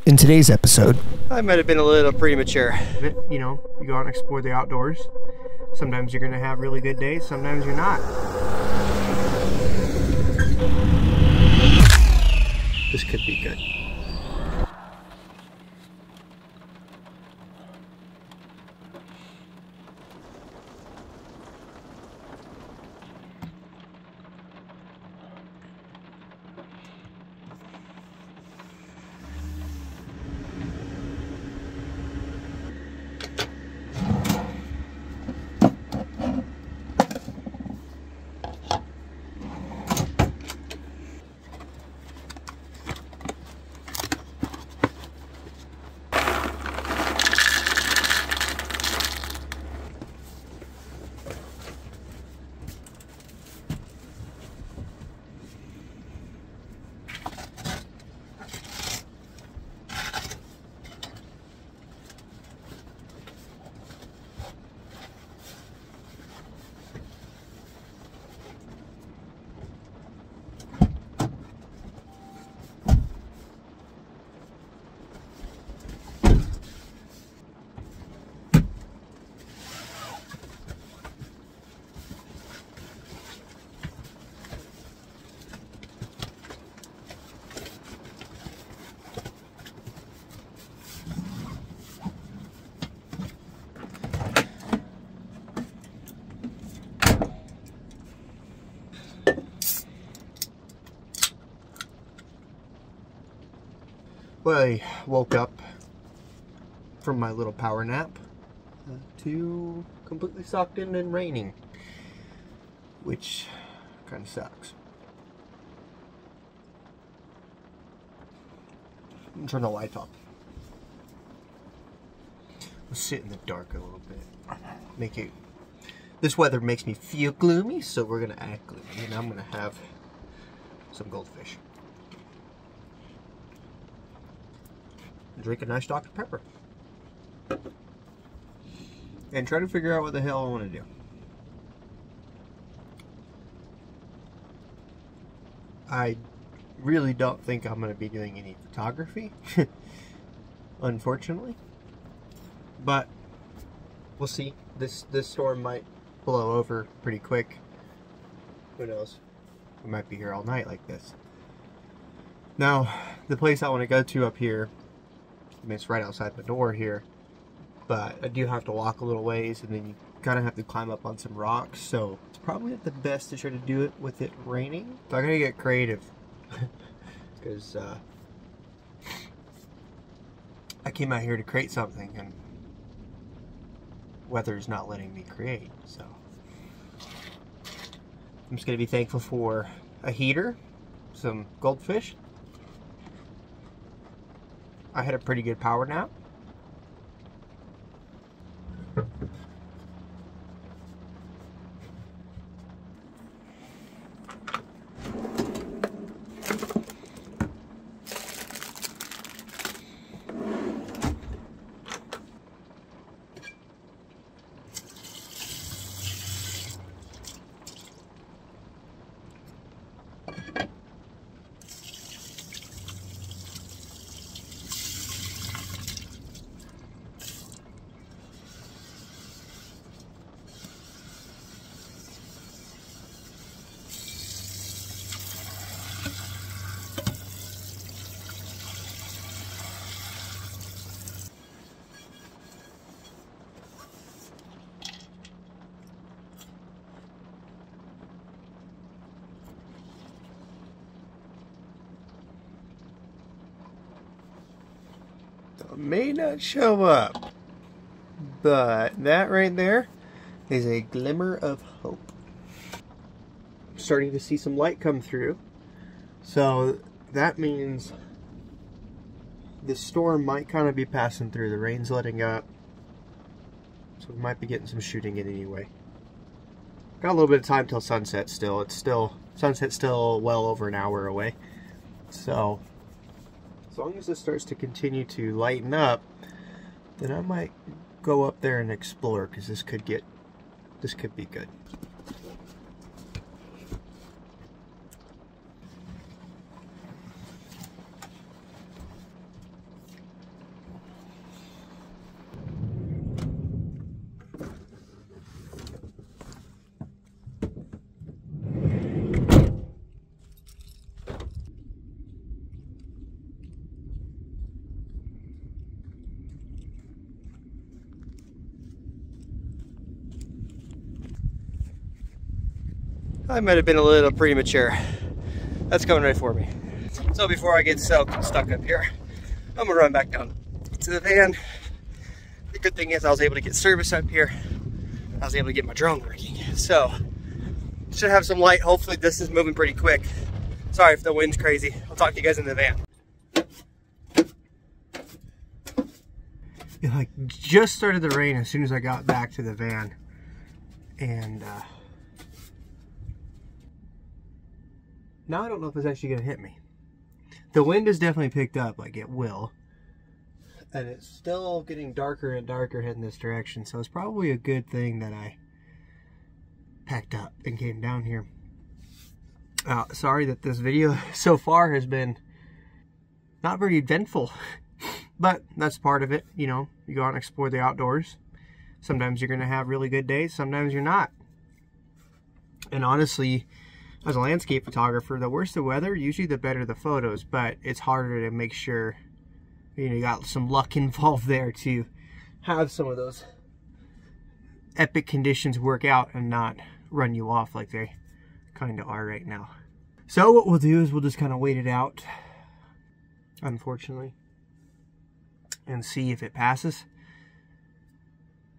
In today's episode, I might have been a little premature. You know, you go out and explore the outdoors. Sometimes you're going to have really good days, sometimes you're not. This could be good. Well, I woke up from my little power nap to completely socked in and raining, which kind of sucks. Turn the lights off. Let's sit in the dark a little bit. This weather makes me feel gloomy, so we're gonna act gloomy, and I'm gonna have some goldfish. Drink a nice Dr. Pepper. And try to figure out what the hell I want to do. I really don't think I'm going to be doing any photography, unfortunately. But we'll see. This storm might blow over pretty quick. Who knows? We might be here all night like this. Now, the place I want to go to up here, I mean, it's right outside the door here, but I do have to walk a little ways, and then you kind of have to climb up on some rocks, so it's probably not the best to try to do it with it raining. So I gotta get creative, because I came out here to create something, and weather's not letting me create, so I'm just gonna be thankful for a heater, some goldfish. I had a pretty good power nap. May not show up, but that right there is a glimmer of hope. I'm starting to see some light come through, so that means the storm might kind of be passing through. The rain's letting up, so we might be getting some shooting in anyway. Got a little bit of time till sunset still. Sunset's still well over an hour away, so as long as this starts to continue to lighten up, then I might go up there and explore, because this could be good. I might have been a little premature. That's coming right for me. So before I get stuck up here, I'm gonna run back down to the van. The good thing is I was able to get service up here. I was able to get my drone working. So, should have some light. Hopefully this is moving pretty quick. Sorry if the wind's crazy. I'll talk to you guys in the van. It like just started to rain as soon as I got back to the van. And now I don't know if it's actually gonna hit me. The wind has definitely picked up, like it will. And it's still getting darker and darker heading this direction. So it's probably a good thing that I packed up and came down here. Sorry that this video so far has been not very eventful. But that's part of it, you know. You go out and explore the outdoors. Sometimes you're going to have really good days. Sometimes you're not. And honestly, as a landscape photographer, the worse the weather, usually the better the photos. But it's harder to make sure, you know, you got some luck involved there to have some of those epic conditions work out and not run you off like they kind of are right now. So what we'll do is we'll just kind of wait it out, unfortunately, and see if it passes.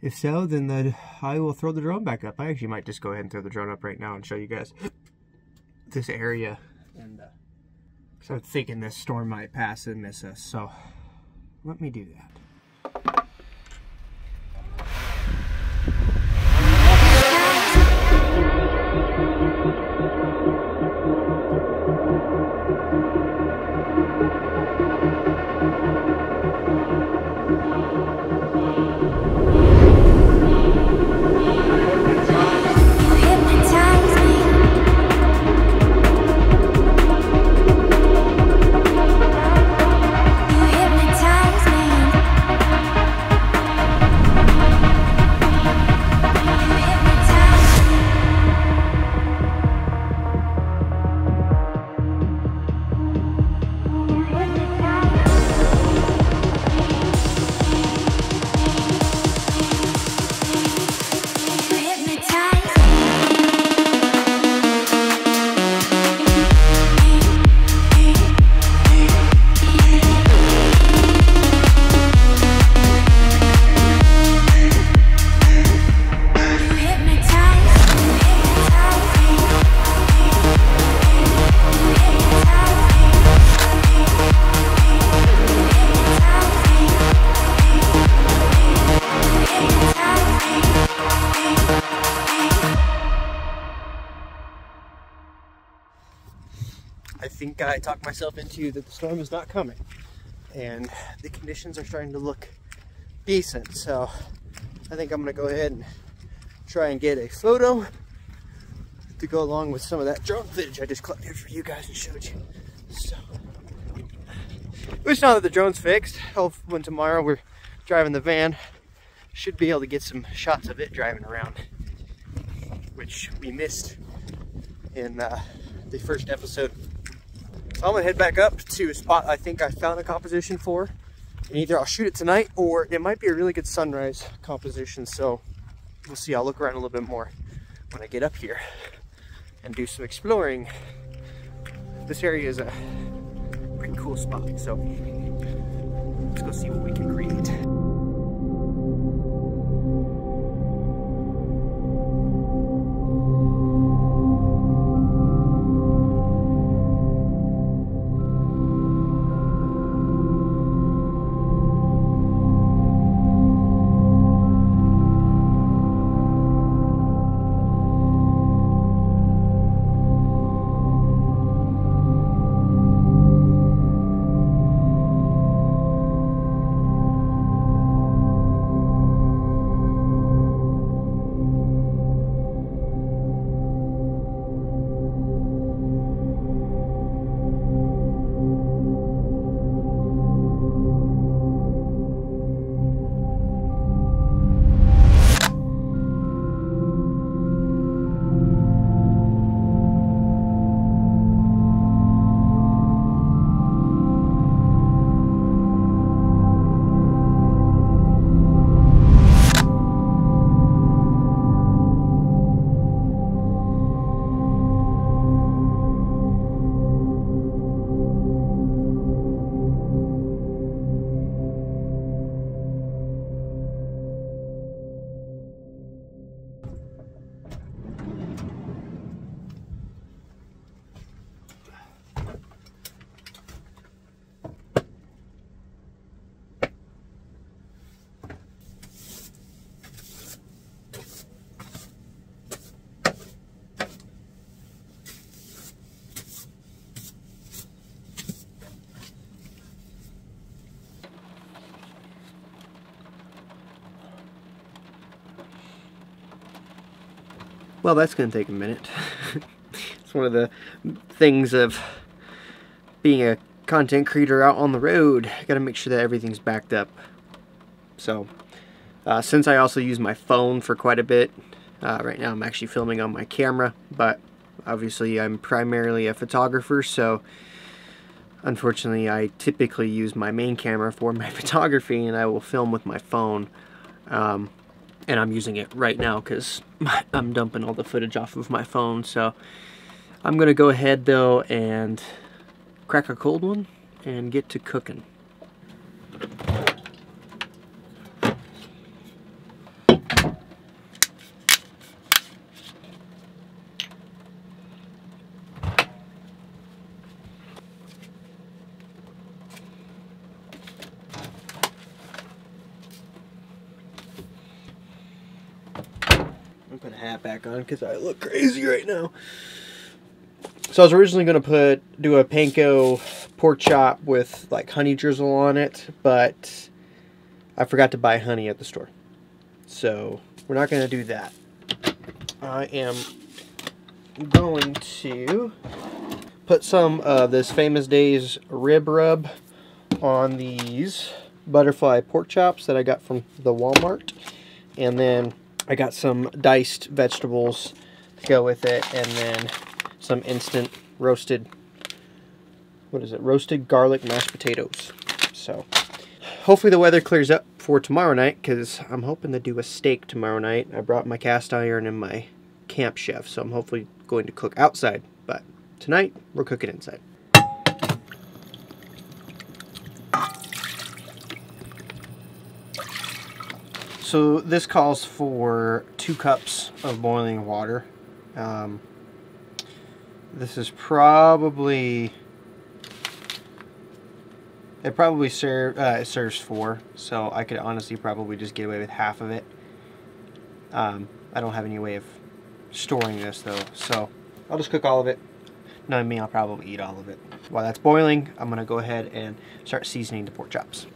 If so, then I will throw the drone back up. I actually might just go ahead and throw the drone up right now and show you guys this area. And so I'm thinking this storm might pass and miss us. So let me do that. I think I talked myself into that the storm is not coming, and the conditions are starting to look decent. So I think I'm gonna go ahead and try and get a photo to go along with some of that drone footage I just collected for you guys and showed you. So, which now that the drone's fixed, hopefully when tomorrow we're driving the van, should be able to get some shots of it driving around, which we missed in the first episode. So I'm gonna head back up to a spot I think I found a composition for, and either I'll shoot it tonight or it might be a really good sunrise composition. So we'll see. I'll look around a little bit more when I get up here and do some exploring. This area is a pretty cool spot, so let's go see what we can create. Well, that's going to take a minute. It's one of the things of being a content creator out on the road. I got to make sure that everything's backed up. So, since I also use my phone for quite a bit, right now I'm actually filming on my camera, but obviously I'm primarily a photographer, so unfortunately I typically use my main camera for my photography, and I will film with my phone. And I'm using it right now because I'm dumping all the footage off of my phone. So I'm going to go ahead though and crack a cold one and get to cooking. Put a hat back on because I look crazy right now. So I was originally going to do a panko pork chop with like honey drizzle on it, but I forgot to buy honey at the store. So we're not going to do that. I am going to put some of this Famous Days rib rub on these butterfly pork chops that I got from the Walmart, and then I got some diced vegetables to go with it, and then some instant roasted, roasted garlic mashed potatoes. So hopefully the weather clears up for tomorrow night, because I'm hoping to do a steak tomorrow night. I brought my cast iron and my Camp Chef, so I'm hopefully going to cook outside, but tonight we're cooking inside. So this calls for 2 cups of boiling water. This is probably, it serves 4, so I could honestly probably just get away with half of it. I don't have any way of storing this though, so I'll just cook all of it. Knowing me, I'll probably eat all of it. While that's boiling, I'm gonna go ahead and start seasoning the pork chops.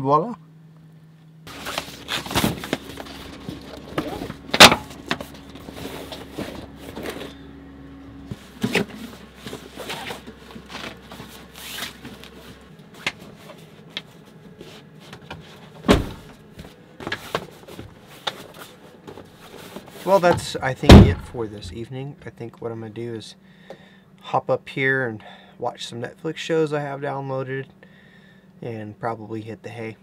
Voila. well, that's, I think, it for this evening. I think what I'm going to do is hop up here and watch some Netflix shows I have downloaded, and probably hit the hay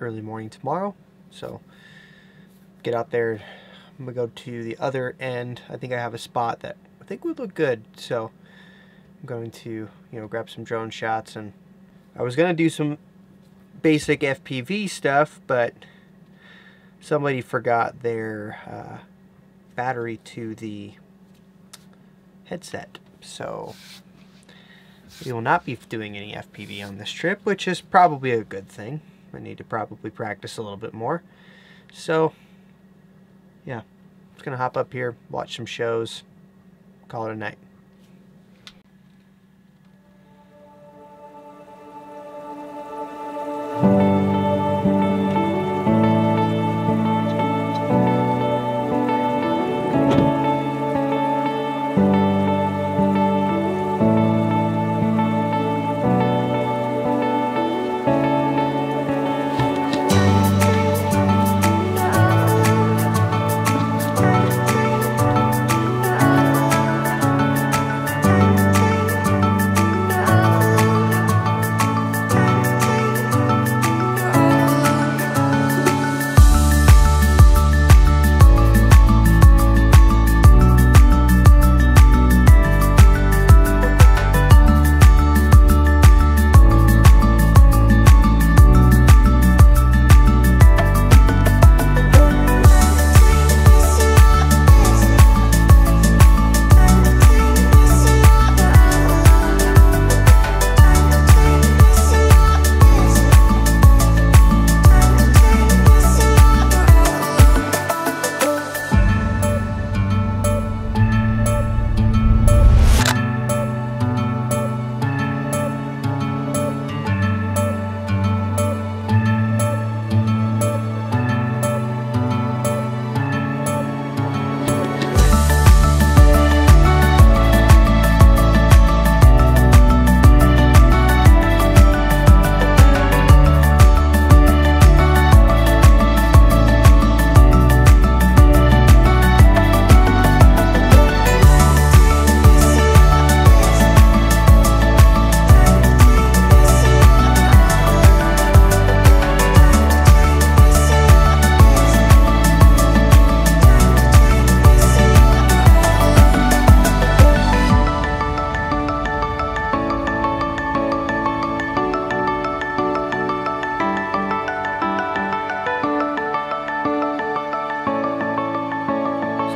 early morning tomorrow. So get out there. I'm going to go to the other end. I think I have a spot that I think would look good. So I'm going to, grab some drone shots, and I was going to do some basic FPV stuff, but somebody forgot their battery to the headset, so we will not be doing any FPV on this trip, which is probably a good thing. I need to probably practice a little bit more. So yeah, I'm just gonna hop up here, watch some shows, call it a night.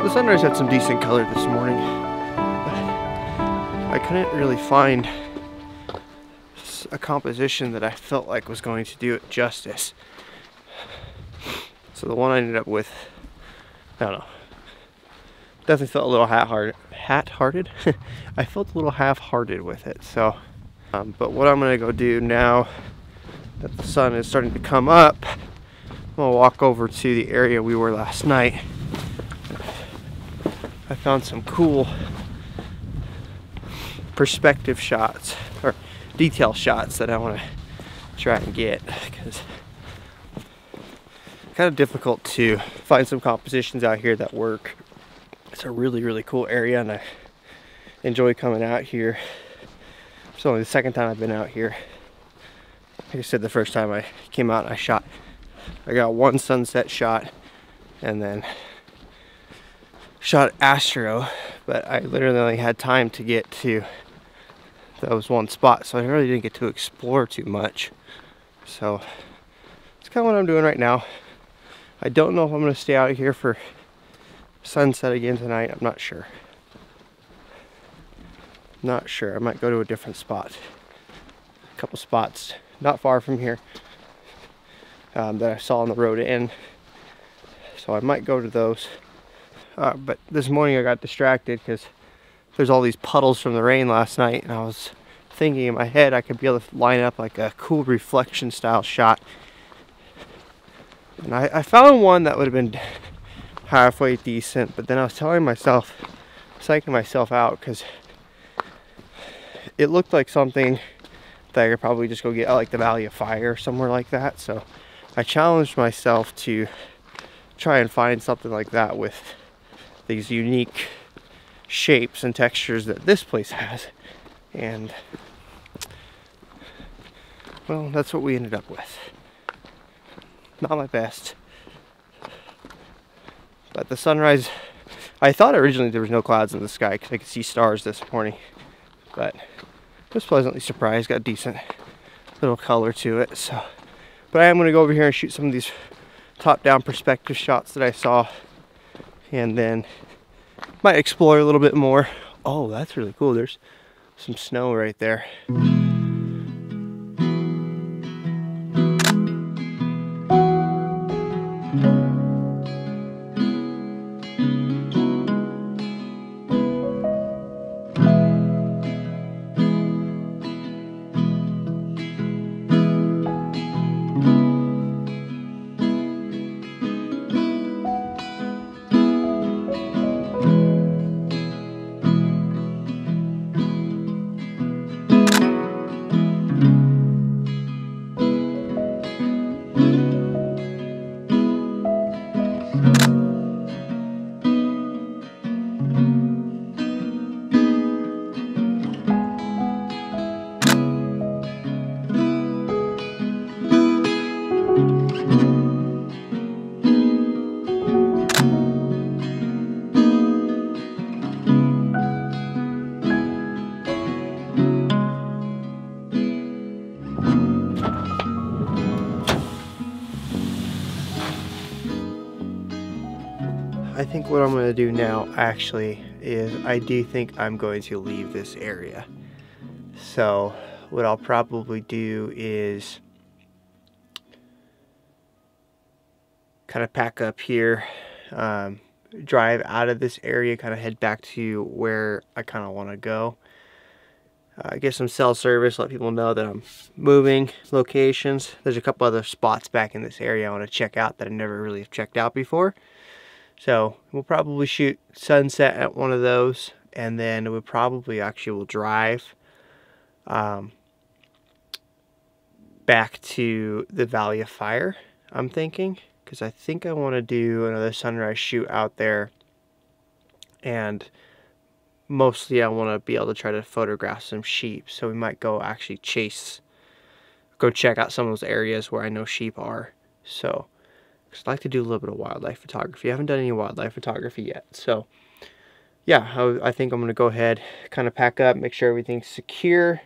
The sunrise had some decent color this morning, but I couldn't really find a composition that I felt like was going to do it justice. So the one I ended up with, I don't know, definitely felt a little hat-hearted. I felt a little half-hearted with it. So, but what I'm gonna go do now that the sun is starting to come up, I'm gonna walk over to the area we were last night. I found some cool perspective shots or detail shots that I want to try and get, because it's kind of difficult to find some compositions out here that work. It's a really cool area, and I enjoy coming out here. It's only the second time I've been out here. Like I said, the first time I came out and I got one sunset shot and then shot Astro, but I literally only had time to get to those one spot, so I really didn't get to explore too much. So it's kind of what I'm doing right now. I don't know if I'm going to stay out here for sunset again tonight. I'm not sure. I might go to a different spot. A couple spots not far from here that I saw on the road in, so I might go to those. But this morning I got distracted because there's all these puddles from the rain last night, and I was thinking in my head I could be able to line up like a cool reflection style shot. And I found one that would have been halfway decent, but then I was telling myself, psyching myself out, because it looked like something that I could probably just go get out like the Valley of Fire or somewhere like that. So I challenged myself to try and find something like that with these unique shapes and textures that this place has. And well, that's what we ended up with. Not my best. But the sunrise, I thought originally there was no clouds in the sky because I could see stars this morning. But I was pleasantly surprised, got decent little color to it. So, but I am going to go over here and shoot some of these top-down perspective shots that I saw. And then might explore a little bit more. Oh, that's really cool. There's some snow right there. I think what I'm going to do now actually is I do think I'm going to leave this area. So what I'll probably do is kind of pack up here, drive out of this area, kind of head back to where I kind of want to go. Get some cell service, let people know that I'm moving locations. There's a couple other spots back in this area I want to check out that I never really have checked out before. So we'll probably shoot sunset at one of those, and then we probably actually will drive back to the Valley of Fire, I'm thinking, because I think I want to do another sunrise shoot out there, and mostly I want to be able to try to photograph some sheep. So we might go actually go check out some of those areas where I know sheep are. So I'd like to do a little bit of wildlife photography. I haven't done any wildlife photography yet. So yeah, I think I'm going to go ahead, kind of pack up, make sure everything's secure,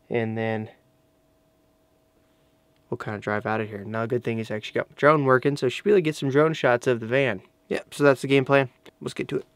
and then we'll kind of drive out of here. Now, a good thing is I actually got my drone working, so I should be able to get some drone shots of the van. Yep, so that's the game plan. Let's get to it.